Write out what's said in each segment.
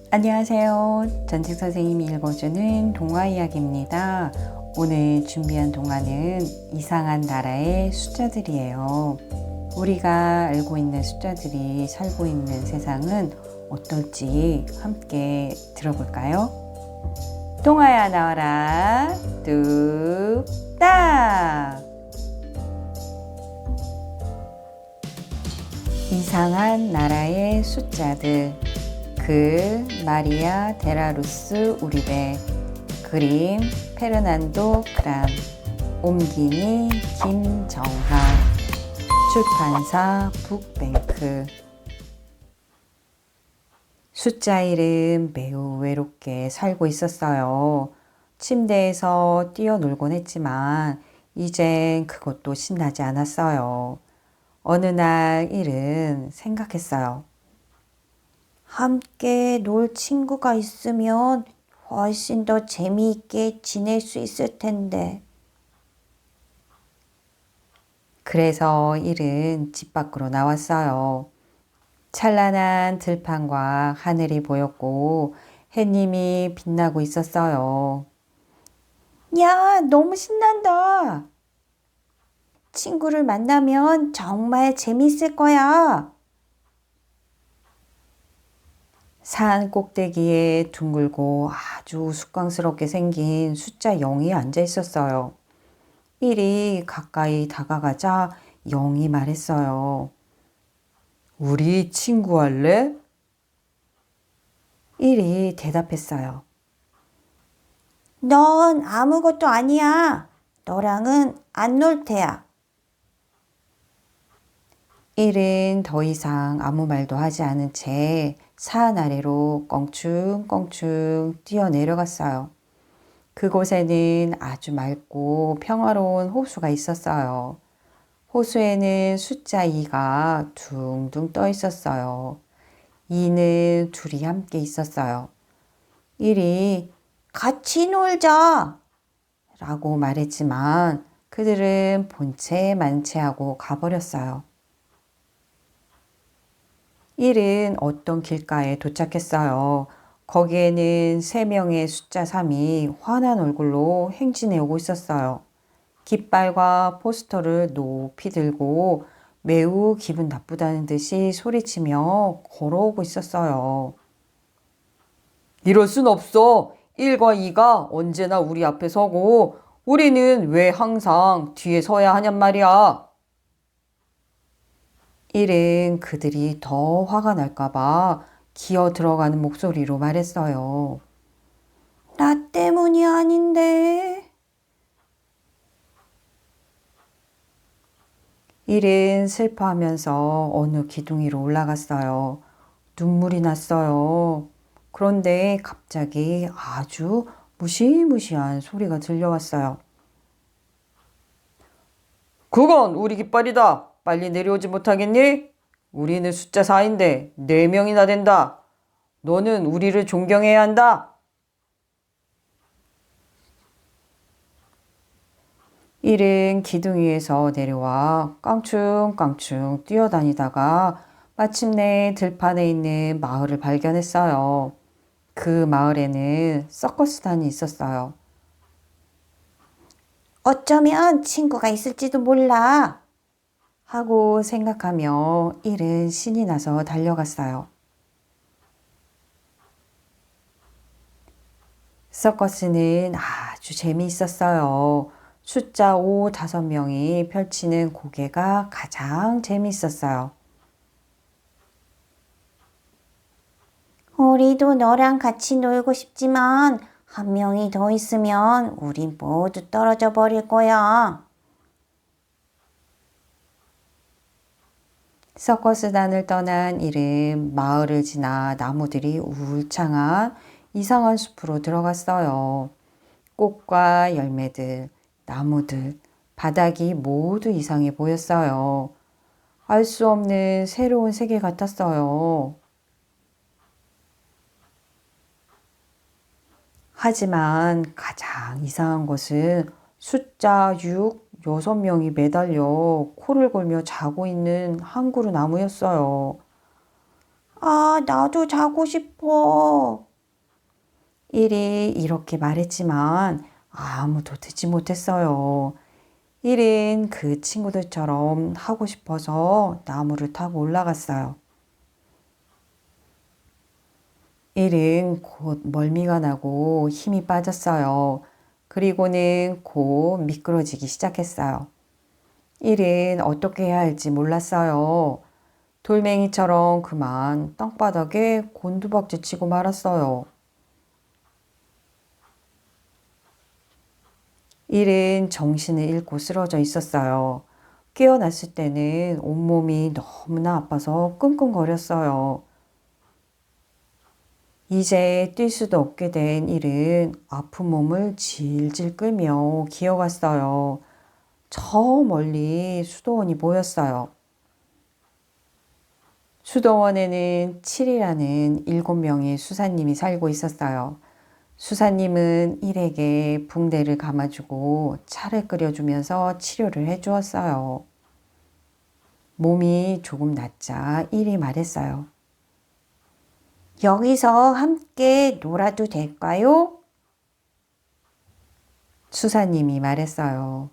안녕하세요. 전직 선생님이 읽어주는 동화 이야기입니다. 오늘 준비한 동화는 이상한 나라의 숫자들이에요. 우리가 알고 있는 숫자들이 살고 있는 세상은 어떨지 함께 들어볼까요? 동화야 나와라 뚝딱. 이상한 나라의 숫자들. 마리아 데라루스 우리베. 그림 페르난도 크람. 옮기니 김정하. 출판사 북뱅크. 숫자일은 매우 외롭게 살고 있었어요. 침대에서 뛰어놀곤 했지만 이젠 그것도 신나지 않았어요. 어느 날 일은 생각했어요. 함께 놀 친구가 있으면 훨씬 더 재미있게 지낼 수 있을 텐데. 그래서 일은 집 밖으로 나왔어요. 찬란한 들판과 하늘이 보였고 해님이 빛나고 있었어요. 야, 너무 신난다. 친구를 만나면 정말 재밌을 거야. 산 꼭대기에 둥글고 아주 우스꽝스럽게 생긴 숫자 0이 앉아 있었어요. 1이 가까이 다가가자 0이 말했어요. 우리 친구 할래? 1이 대답했어요. 넌 아무것도 아니야. 너랑은 안 놀 테야. 1은 더 이상 아무 말도 하지 않은 채 산 아래로 껑충껑충 뛰어 내려갔어요. 그곳에는 아주 맑고 평화로운 호수가 있었어요. 호수에는 숫자 2가 둥둥 떠 있었어요. 2는 둘이 함께 있었어요. 1이 같이 놀자 라고 말했지만 그들은 본체 만체하고 가버렸어요. 1은 어떤 길가에 도착했어요. 거기에는 3명의 숫자 3이 화난 얼굴로 행진해 오고 있었어요. 깃발과 포스터를 높이 들고 매우 기분 나쁘다는 듯이 소리치며 걸어오고 있었어요. 이럴 순 없어. 1과 2가 언제나 우리 앞에 서고 우리는 왜 항상 뒤에 서야 하냔 말이야. 1은 그들이 더 화가 날까봐 기어 들어가는 목소리로 말했어요. 나 때문이 아닌데. 1은 슬퍼하면서 어느 기둥 위로 올라갔어요. 눈물이 났어요. 그런데 갑자기 아주 무시무시한 소리가 들려왔어요. 그건 우리 깃발이다. 빨리 내려오지 못하겠니? 우리는 숫자 4인데 4명이나 된다. 너는 우리를 존경해야 한다. 1은 기둥 위에서 내려와 깡충깡충 뛰어다니다가 마침내 들판에 있는 마을을 발견했어요. 그 마을에는 서커스단이 있었어요. 어쩌면 친구가 있을지도 몰라 하고 생각하며 1은 신이 나서 달려갔어요. 서커스는 아주 재미있었어요. 숫자 5, 5명이 펼치는 고개가 가장 재미있었어요. 우리도 너랑 같이 놀고 싶지만 한 명이 더 있으면 우린 모두 떨어져 버릴 거야. 서커스단을 떠난 1은 마을을 지나 나무들이 울창한 이상한 숲으로 들어갔어요. 꽃과 열매들, 나무들, 바닥이 모두 이상해 보였어요. 알 수 없는 새로운 세계 같았어요. 하지만 가장 이상한 것은 숫자 6, 6명이 매달려 코를 골며 자고 있는 한 그루 나무였어요. 아, 나도 자고 싶어. 1이 이렇게 말했지만 아무도 듣지 못했어요. 1은 그 친구들처럼 하고 싶어서 나무를 타고 올라갔어요. 1은 곧 멀미가 나고 힘이 빠졌어요. 그리고는 곧 미끄러지기 시작했어요. 1은 어떻게 해야 할지 몰랐어요. 돌멩이처럼 그만 땅바닥에 곤두박질 치고 말았어요. 1은 정신을 잃고 쓰러져 있었어요. 깨어났을 때는 온몸이 너무나 아파서 끙끙거렸어요. 이제 뛸 수도 없게 된 1은 아픈 몸을 질질 끌며 기어갔어요. 저 멀리 수도원이 보였어요. 수도원에는 7이라는 7명의 수사님이 살고 있었어요. 수사님은 1에게 붕대를 감아주고 차를 끓여주면서 치료를 해주었어요. 몸이 조금 낫자 1이 말했어요. 여기서 함께 놀아도 될까요? 수사님이 말했어요.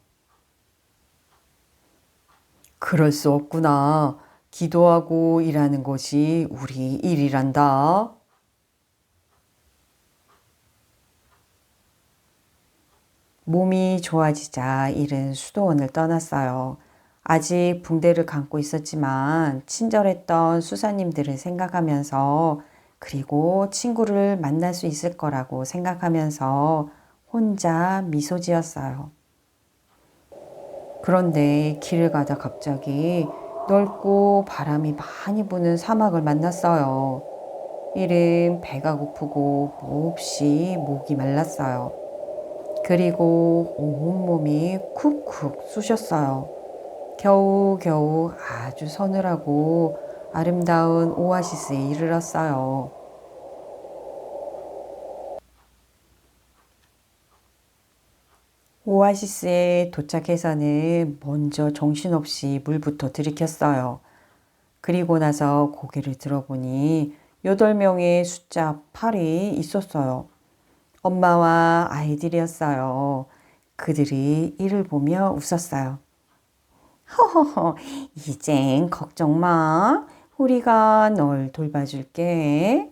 그럴 수 없구나. 기도하고 일하는 것이 우리 일이란다. 몸이 좋아지자 1은 수도원을 떠났어요. 아직 붕대를 감고 있었지만 친절했던 수사님들을 생각하면서 그리고 친구를 만날 수 있을 거라고 생각하면서 혼자 미소 지었어요. 그런데 길을 가다 갑자기 넓고 바람이 많이 부는 사막을 만났어요. 1은 배가 고프고 몹시 목이 말랐어요. 그리고 온몸이 쿡쿡 쑤셨어요. 겨우겨우 아주 서늘하고 아름다운 오아시스에 이르렀어요. 오아시스에 도착해서는 먼저 정신없이 물부터 들이켰어요. 그리고 나서 고개를 들어보니 8명의 숫자 8이 있었어요. 엄마와 아이들이었어요. 그들이 이를 보며 웃었어요. 허허허, 이젠 걱정 마. 우리가 널 돌봐줄게.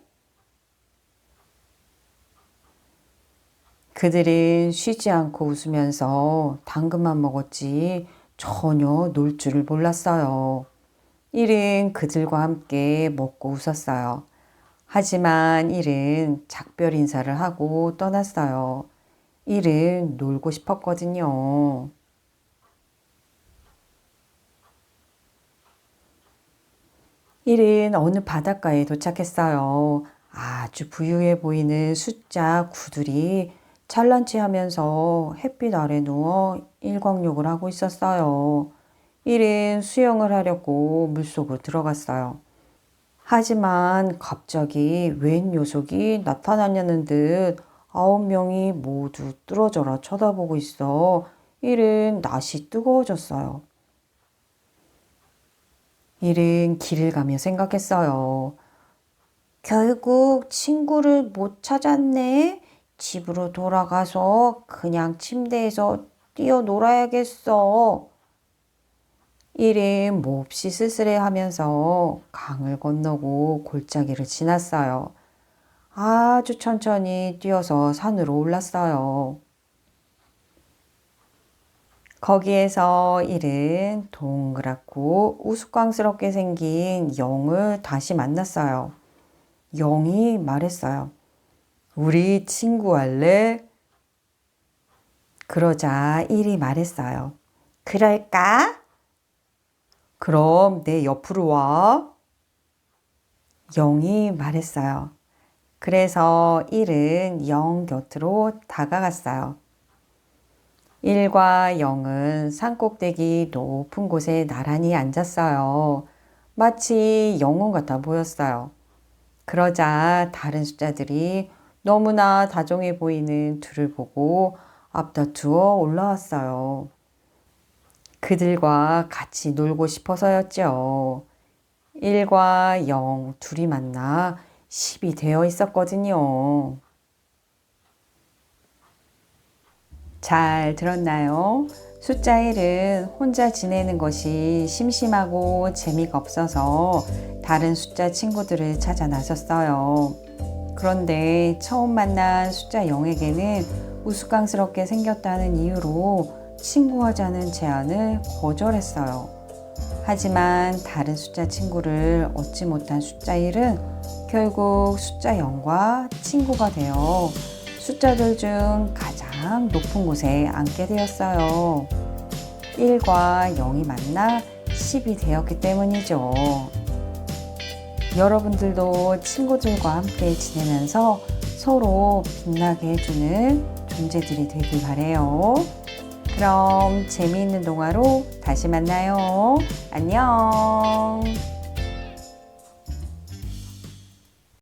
그들은 쉬지 않고 웃으면서 당근만 먹었지 전혀 놀 줄을 몰랐어요. 1은 그들과 함께 먹고 웃었어요. 하지만 1은 작별 인사를 하고 떠났어요. 1은 놀고 싶었거든요. 1은 어느 바닷가에 도착했어요. 아주 부유해 보이는 숫자 9들이 잘난 체 하면서 햇빛 아래 누워 일광욕을 하고 있었어요. 1은 수영을 하려고 물속으로 들어갔어요. 하지만 갑자기 웬 녀석이 나타나냐는 듯 9명이 모두 뚫어져라 쳐다보고 있어 1은 낯이 뜨거워졌어요. 1은 길을 가며 생각했어요. 결국 친구를 못 찾았네. 집으로 돌아가서 그냥 침대에서 뛰어놀아야겠어. 1은 몹시 쓸쓸해하면서 강을 건너고 골짜기를 지났어요. 아주 천천히 뛰어서 산으로 올랐어요. 거기에서 1은 동그랗고 우스꽝스럽게 생긴 영을 다시 만났어요. 영이 말했어요. 우리 친구 할래? 그러자 1이 말했어요. 그럴까? 그럼 내 옆으로 와. 0이 말했어요. 그래서 1은 0 곁으로 다가갔어요. 1과 0은 산꼭대기 높은 곳에 나란히 앉았어요. 마치 영웅 같아 보였어요. 그러자 다른 숫자들이 너무나 다정해 보이는 둘을 보고 앞다투어 올라왔어요. 그들과 같이 놀고 싶어서였죠. 1과 0 둘이 만나 10이 되어 있었거든요. 잘 들었나요? 숫자 1은 혼자 지내는 것이 심심하고 재미가 없어서 다른 숫자 친구들을 찾아 나섰어요. 그런데 처음 만난 숫자 0에게는 우스꽝스럽게 생겼다는 이유로 친구하자는 제안을 거절했어요. 하지만 다른 숫자 친구를 얻지 못한 숫자 1은 결국 숫자 0과 친구가 되어 숫자들 중 가장 높은 곳에 앉게 되었어요. 1과 0이 만나 10이 되었기 때문이죠. 여러분들도 친구들과 함께 지내면서 서로 빛나게 해주는 존재들이 되길 바래요. 그럼 재미있는 동화로 다시 만나요. 안녕.